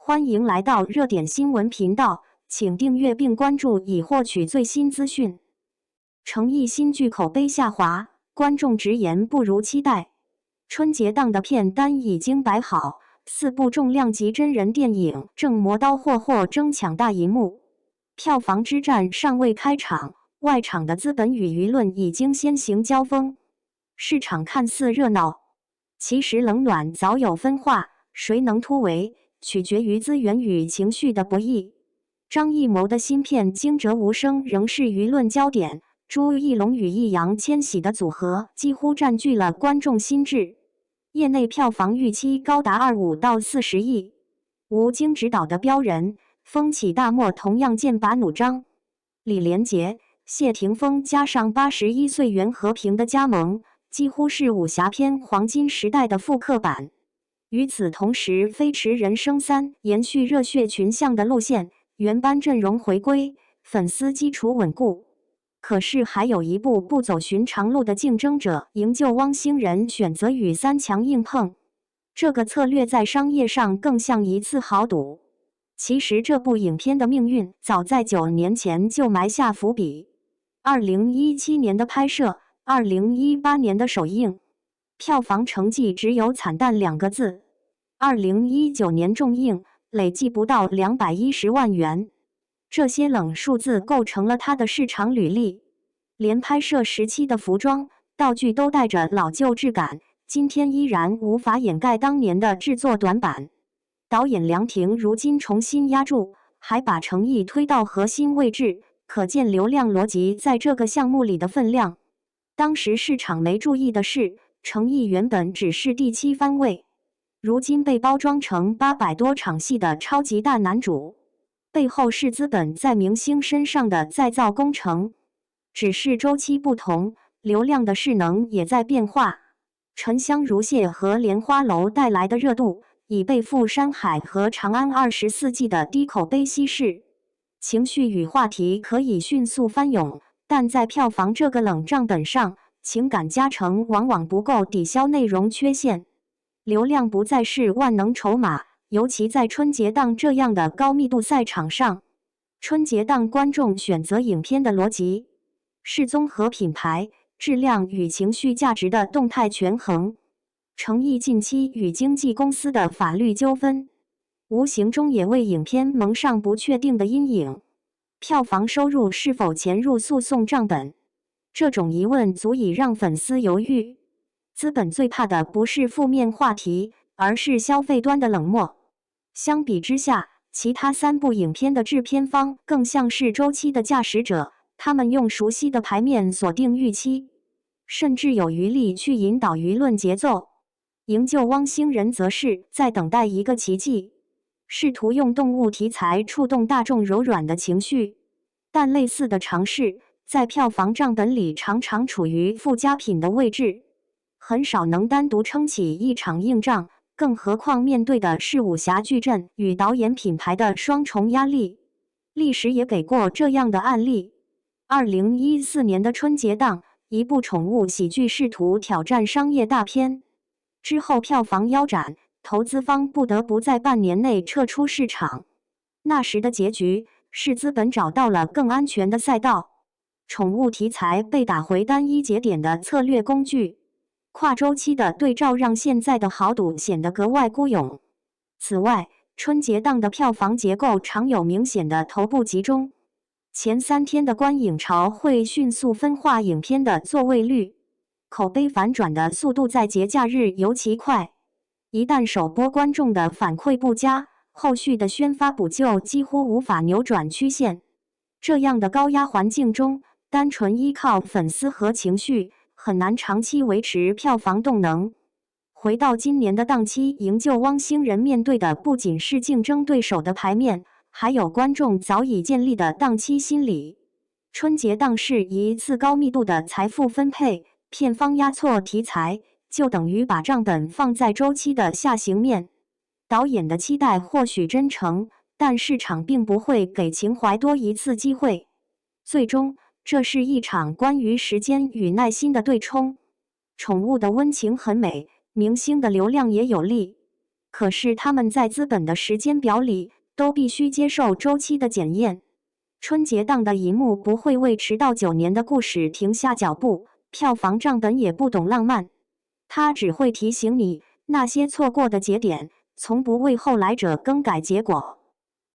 欢迎来到热点新闻频道，请订阅并关注以获取最新资讯。诚意新剧口碑下滑，观众直言不如期待。春节档的片单已经摆好，4部重量级真人电影正磨刀霍霍争抢大银幕。票房之战尚未开场，外场的资本与舆论已经先行交锋。市场看似热闹，其实冷暖早有分化，谁能突围，取决于资源与情绪的博弈。张艺谋的新片《惊蛰无声》仍是舆论焦点，朱一龙与易烊千玺的组合几乎占据了观众心智。业内票房预期高达25到40亿。吴京执导的《镖人》风起大漠同样剑拔弩张。李连杰、谢霆锋加上81岁袁和平的加盟，几乎是武侠片黄金时代的复刻版。与此同时，《飞驰人生3》延续热血群像的路线，原班阵容回归，粉丝基础稳固。可是还有一部不走寻常路的竞争者《营救汪星人》选择与3强硬碰，这个策略在商业上更像一次豪赌。其实这部影片的命运早在9年前就埋下伏笔。2017年的拍摄，2018年的首映，票房成绩只有惨淡2个字。2019年重映，累计不到210万元。这些冷数字构成了它的市场履历，连拍摄时期的服装、道具都带着老旧质感，今天依然无法掩盖当年的制作短板。导演梁庭如今重新压注，还把诚意推到核心位置，可见流量逻辑在这个项目里的分量。当时市场没注意的是，诚意原本只是第7番位，如今被包装成800多场戏的超级大男主。背后是资本在明星身上的再造工程，只是周期不同，流量的势能也在变化。沉香如屑和莲花楼带来的热度，已被富山海和长安24季的低口碑稀释。情绪与话题可以迅速翻涌，但在票房这个冷账本上，情感加成往往不够抵消内容缺陷。流量不再是万能筹码，尤其在春节档这样的高密度赛场上。春节档观众选择影片的逻辑是综合品牌、质量与情绪价值的动态权衡。诚意近期与经纪公司的法律纠纷，无形中也为影片蒙上不确定的阴影。票房收入是否潜入诉讼账本？这种疑问足以让粉丝犹豫。资本最怕的不是负面话题，而是消费端的冷漠。相比之下，其他3部影片的制片方更像是周期的驾驶者，他们用熟悉的牌面锁定预期，甚至有余力去引导舆论节奏。营救汪星人则是在等待一个奇迹，试图用动物题材触动大众柔软的情绪，但类似的尝试在票房账本里常常处于附加品的位置，很少能单独撑起一场硬仗。更何况面对的是武侠矩阵与导演品牌的双重压力。历史也给过这样的案例。2014年的春节档，一部宠物喜剧试图挑战商业大片，之后票房腰斩，投资方不得不在半年内撤出市场。那时的结局是资本找到了更安全的赛道，宠物题材被打回单一节点的策略工具。跨周期的对照让现在的豪赌显得格外孤勇。此外，春节档的票房结构常有明显的头部集中，前3天的观影潮会迅速分化影片的座位率，口碑反转的速度在节假日尤其快。一旦首播观众的反馈不佳，后续的宣发补救几乎无法扭转曲线。这样的高压环境中，单纯依靠粉丝和情绪很难长期维持票房动能。回到今年的档期，营救汪星人面对的不仅是竞争对手的牌面，还有观众早已建立的档期心理。春节档是一次高密度的财富分配，片方压错题材，就等于把账本放在周期的下行面。导演的期待或许真诚，但市场并不会给情怀多一次机会。最终，这是一场关于时间与耐心的对冲。宠物的温情很美，明星的流量也有力。可是他们在资本的时间表里都必须接受周期的检验。春节档的一幕不会为迟到9年的故事停下脚步，票房账本也不懂浪漫，它只会提醒你，那些错过的节点从不为后来者更改结果。